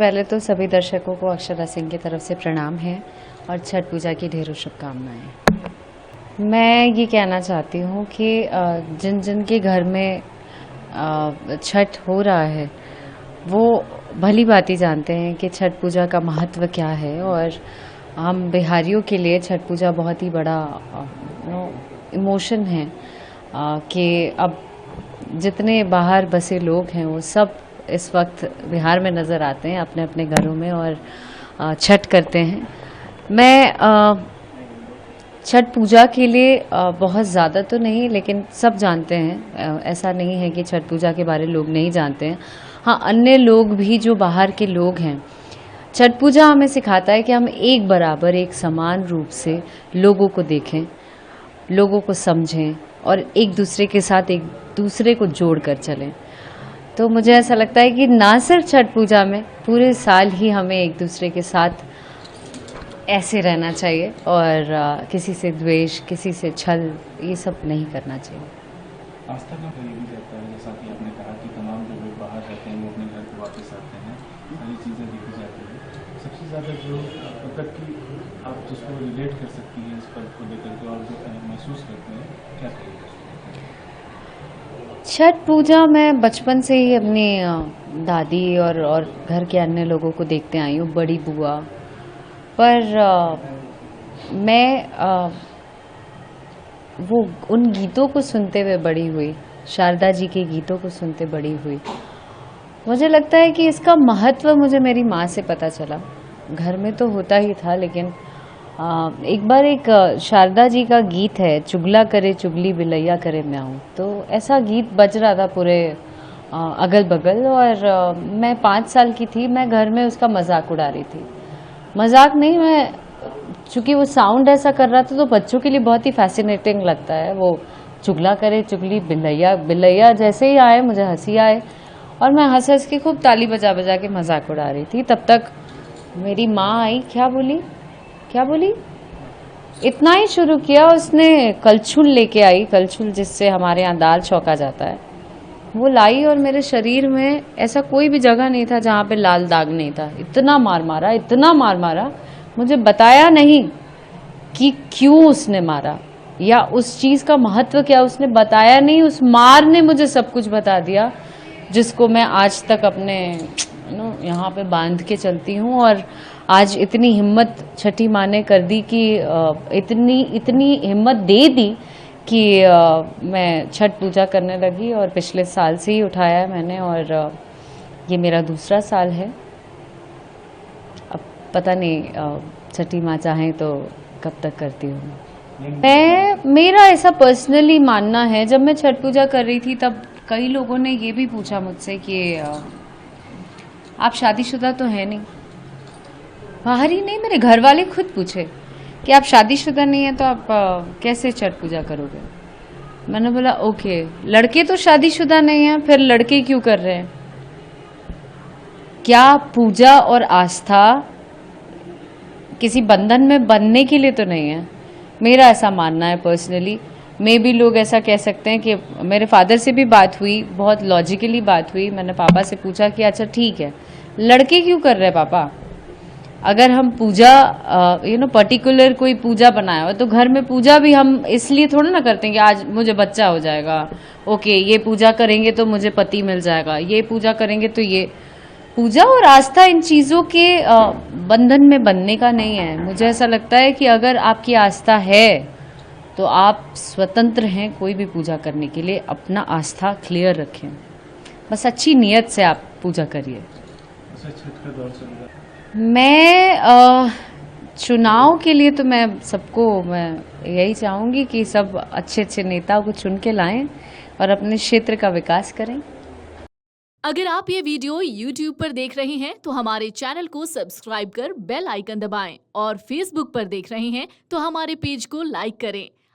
पहले तो सभी दर्शकों को अक्षरा सिंह की तरफ से प्रणाम है और छठ पूजा की ढेरों शुभकामनाएं। मैं ये कहना चाहती हूँ कि जिन जिन के घर में छठ हो रहा है वो भली भांति जानते हैं कि छठ पूजा का महत्व क्या है, और हम बिहारियों के लिए छठ पूजा बहुत ही बड़ा इमोशन है कि अब जितने बाहर बसे लोग हैं वो सब इस वक्त बिहार में नज़र आते हैं अपने अपने घरों में और छठ करते हैं। मैं छठ पूजा के लिए बहुत ज़्यादा तो नहीं, लेकिन सब जानते हैं। ऐसा नहीं है कि छठ पूजा के बारे में लोग नहीं जानते हैं। हाँ, अन्य लोग भी जो बाहर के लोग हैं, छठ पूजा हमें सिखाता है कि हम एक बराबर एक समान रूप से लोगों को देखें, लोगों को समझें और एक दूसरे के साथ एक दूसरे को जोड़ कर चलें। तो मुझे ऐसा लगता है कि ना सिर्फ छठ पूजा में, पूरे साल ही हमें एक दूसरे के साथ ऐसे रहना चाहिए और किसी से द्वेष, किसी से छल, ये सब नहीं करना चाहिए। आस्था का ये भी रहता है, जैसा कि आपने कहा कि तमाम जो लोग बाहर रहते हैं वो अपने घर को वापस आते हैं, सारी चीज़ें देखी जाती हैं। सबसे ज़्यादा जो मतलब कि आप जिसको रिलेट कर सकती हैं इस पर्व को लेकर के और जो महसूस करते हैं, क्या कहेंगे? छठ पूजा मैं बचपन से ही अपनी दादी और घर के अन्य लोगों को देखते आई हूँ, बड़ी बुआ। पर मैं वो उन गीतों को सुनते हुए बड़ी हुई, शारदा जी के गीतों को सुनते बड़ी हुई। मुझे लगता है कि इसका महत्व मुझे मेरी माँ से पता चला। घर में तो होता ही था, लेकिन एक बार एक शारदा जी का गीत है, चुगला करे चुगली बिलैया करे म्याऊं, तो ऐसा गीत बज रहा था पूरे अगल बगल, और मैं 5 साल की थी। मैं घर में उसका मजाक उड़ा रही थी। मजाक नहीं, मैं चूंकि वो साउंड ऐसा कर रहा था तो बच्चों के लिए बहुत ही फैसिनेटिंग लगता है। वो चुगला करे चुगली बिलैया बिलैया जैसे ही आए मुझे हंसी आए, और मैं हंस हंस के खूब ताली बजा बजा के मजाक उड़ा रही थी। तब तक मेरी माँ आई, क्या बोली, इतना ही शुरू किया उसने। कलछुल लेके आई, कलछुल जिससे हमारे यहाँ दाल छौंका जाता है, वो लाई, और मेरे शरीर में ऐसा कोई भी जगह नहीं था जहाँ पे लाल दाग नहीं था। इतना मार मारा, मुझे बताया नहीं कि क्यों उसने मारा या उस चीज का महत्व क्या, उसने बताया नहीं। उस मार ने मुझे सब कुछ बता दिया, जिसको मैं आज तक अपने यहाँ पे बांध के चलती हूँ। और आज इतनी हिम्मत छठी माँ ने कर दी कि इतनी हिम्मत दे दी कि मैं छठ पूजा करने लगी, और पिछले साल से ही उठाया है मैंने, और ये मेरा दूसरा साल है। अब पता नहीं छठी माँ चाहें तो कब तक करती हूँ। मेरा ऐसा पर्सनली मानना है, जब मैं छठ पूजा कर रही थी तब कई लोगों ने ये भी पूछा मुझसे कि आप शादीशुदा तो है नहीं। बाहर ही नहीं, मेरे घर वाले खुद पूछे कि आप शादीशुदा नहीं है तो आप कैसे छठ पूजा करोगे। मैंने बोला ओके, लड़के तो शादीशुदा नहीं है, फिर लड़के क्यों कर रहे हैं? क्या पूजा और आस्था किसी बंधन में बंधने के लिए तो नहीं है? मेरा ऐसा मानना है पर्सनली। मे भी लोग ऐसा कह सकते हैं कि मेरे फादर से भी बात हुई, बहुत लॉजिकली बात हुई। मैंने पापा से पूछा कि अच्छा ठीक है, लड़के क्यों कर रहे हैं पापा? अगर हम पूजा पर्टिकुलर कोई पूजा बनाया हो तो घर में पूजा भी हम इसलिए थोड़ा ना करते हैं कि आज मुझे बच्चा हो जाएगा, ओके ये पूजा करेंगे तो मुझे पति मिल जाएगा, ये पूजा करेंगे तो ये। पूजा और आस्था इन चीज़ों के बंधन में बंधने का नहीं है। मुझे ऐसा लगता है कि अगर आपकी आस्था है तो आप स्वतंत्र हैं कोई भी पूजा करने के लिए। अपना आस्था क्लियर रखें, बस अच्छी नीयत से आप पूजा करिए। मैं चुनाव के लिए तो मैं यही चाहूँगी कि सब अच्छे अच्छे नेताओं को चुन के लाएं और अपने क्षेत्र का विकास करें। अगर आप ये वीडियो YouTube पर देख रहे हैं तो हमारे चैनल को सब्सक्राइब कर बेल आइकन दबाएं, और Facebook पर देख रहे हैं तो हमारे पेज को लाइक करें।